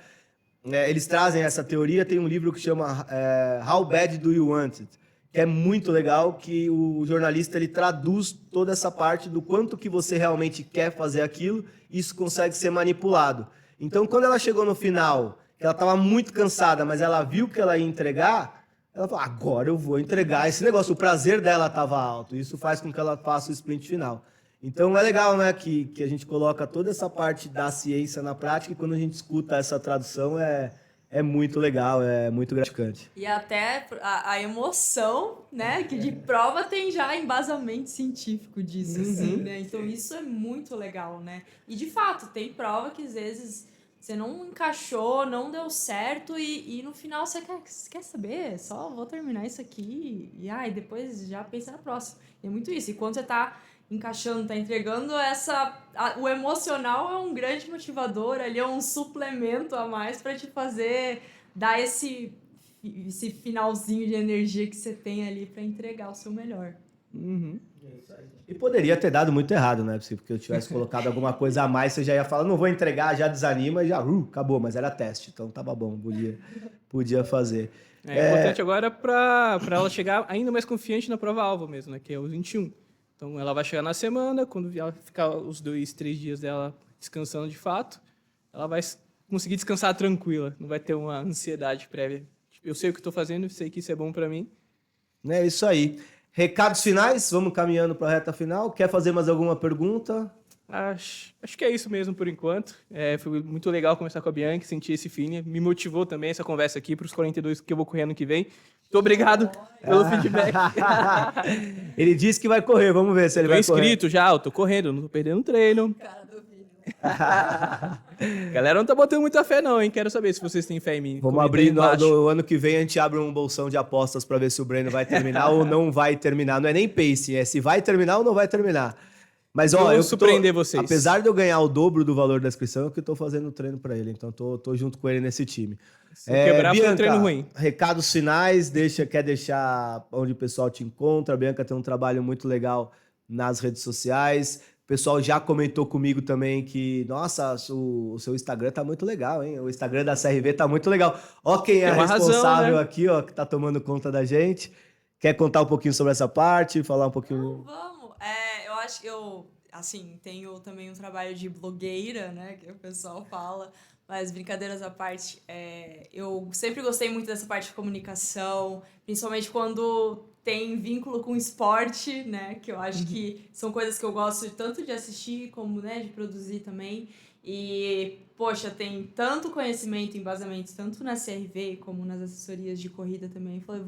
eles trazem essa teoria, tem um livro que chama How Bad Do You Want It?, que é muito legal, que o jornalista ele traduz toda essa parte do quanto que você realmente quer fazer aquilo, e isso consegue ser manipulado. Então, quando ela chegou no final, que ela estava muito cansada, mas ela viu que ela ia entregar, ela falou, agora eu vou entregar esse negócio. O prazer dela estava alto. Isso faz com que ela faça o sprint final. Então é legal, né, que a gente coloca toda essa parte da ciência na prática e quando a gente escuta essa tradução é muito legal, é muito gratificante. E até a emoção, né, que de prova tem já embasamento científico disso, assim, né? Então isso é muito legal, né? E de fato, tem prova que às vezes você não encaixou, não deu certo e no final você quer saber, só vou terminar isso aqui e depois já pensa na próxima. E é muito isso. E quando você tá encaixando, tá entregando o emocional é um grande motivador, ali é um suplemento a mais para te fazer dar esse finalzinho de energia que você tem ali para entregar o seu melhor. E poderia ter dado muito errado, né? Porque eu tivesse colocado alguma coisa a mais, você já ia falar, não vou entregar, já desanima e já acabou, mas era teste, então tava bom, podia fazer. É importante agora para ela chegar ainda mais confiante na prova-alvo mesmo, né? Que é os 21. Então, ela vai chegar na semana, quando ela ficar os 2, 3 dias dela descansando de fato, ela vai conseguir descansar tranquila, não vai ter uma ansiedade prévia. Eu sei o que estou fazendo, sei que isso é bom para mim. É isso aí. Recados finais, vamos caminhando para a reta final. Quer fazer mais alguma pergunta? Acho que é isso mesmo por enquanto. Foi muito legal conversar com a Bianca, sentir esse feeling. Me motivou também essa conversa aqui para os 42 que eu vou correr ano que vem. Muito obrigado pelo feedback. Ele disse que vai correr, vamos ver se ele vai correr. Tô inscrito já, eu tô correndo, não tô perdendo treino. Cara do vídeo. Galera não tá botando muita fé não, hein? Quero saber se vocês têm fé em mim. Vamos abrir no ano que vem, a gente abre um bolsão de apostas para ver se o Breno vai terminar ou não vai terminar. Não é nem pace, é se vai terminar ou não vai terminar. Mas ó, eu surpreender vocês. Apesar de eu ganhar o dobro do valor da inscrição, é que eu tô fazendo treino para ele. Então tô junto com ele nesse time. Se quebrar, Bianca, foi um treino ruim. Recados finais, quer deixar onde o pessoal te encontra. A Bianca tem um trabalho muito legal nas redes sociais. O pessoal já comentou comigo também que, nossa, o seu Instagram tá muito legal, hein? O Instagram da CRV tá muito legal. Ó quem é responsável razão, né? aqui, ó, que tá tomando conta da gente. Quer contar um pouquinho sobre essa parte? Falar um pouquinho... Vamos. Eu acho que eu, assim, tenho também um trabalho de blogueira, né, que o pessoal fala, mas brincadeiras à parte, eu sempre gostei muito dessa parte de comunicação, principalmente quando tem vínculo com esporte, né, que eu acho que são coisas que eu gosto tanto de assistir como, né, de produzir também. E, poxa, tem tanto conhecimento, embasamento, tanto na CRV como nas assessorias de corrida também. Falei,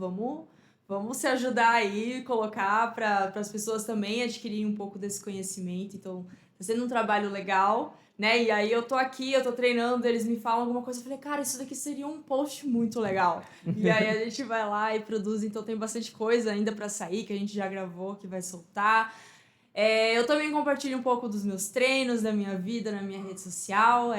vamos se ajudar aí, colocar para as pessoas também adquirirem um pouco desse conhecimento. Então, tá sendo um trabalho legal, né? E aí eu tô aqui, eu tô treinando, eles me falam alguma coisa, eu falei, cara, isso daqui seria um post muito legal. E aí a gente vai lá e produz, então tem bastante coisa ainda para sair, que a gente já gravou, que vai soltar. Eu também compartilho um pouco dos meus treinos, da minha vida na minha rede social,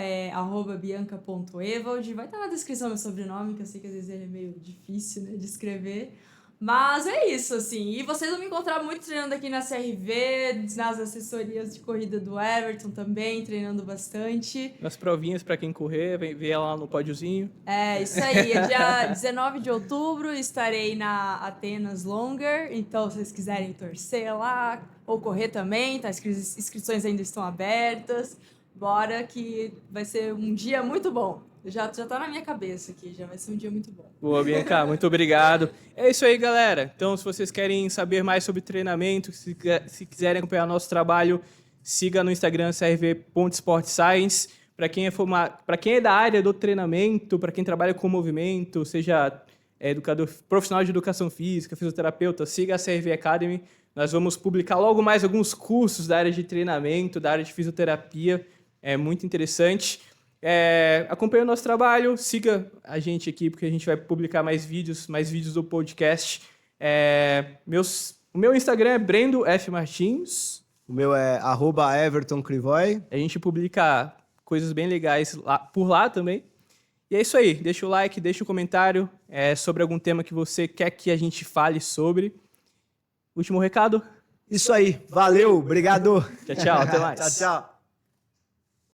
@bianca.evald. Vai estar na descrição meu sobrenome, que eu sei que às vezes ele é meio difícil, né, de escrever. Mas é isso, assim. E vocês vão me encontrar muito treinando aqui na CRV, nas assessorias de corrida do Everton também, treinando bastante. Nas provinhas, para quem correr, vem lá no pódiozinho. Isso aí. Dia 19 de outubro estarei na Atenas Longer, então se vocês quiserem torcer lá ou correr também, tá? As inscrições ainda estão abertas. Bora que vai ser um dia muito bom. Já tá na minha cabeça aqui, já vai ser um dia muito bom. Boa, Bianca, muito obrigado. É isso aí, galera. Então, se vocês querem saber mais sobre treinamento, se quiserem acompanhar nosso trabalho, siga no Instagram crv.sportscience. Para quem é da área do treinamento, para quem trabalha com movimento, seja educador, profissional de educação física, fisioterapeuta, siga a CRV Academy. Nós vamos publicar logo mais alguns cursos da área de treinamento, da área de fisioterapia. É muito interessante. Acompanhe o nosso trabalho, siga a gente aqui, porque a gente vai publicar mais vídeos do podcast. O meu Instagram é Brendo F. Martins. O meu é @EvertonCrivoy. A gente publica coisas bem legais por lá também. E é isso aí, deixa o like, deixa o comentário sobre algum tema que você quer que a gente fale sobre. Último recado? Isso aí, valeu, obrigado. Tchau, até mais. Tchau.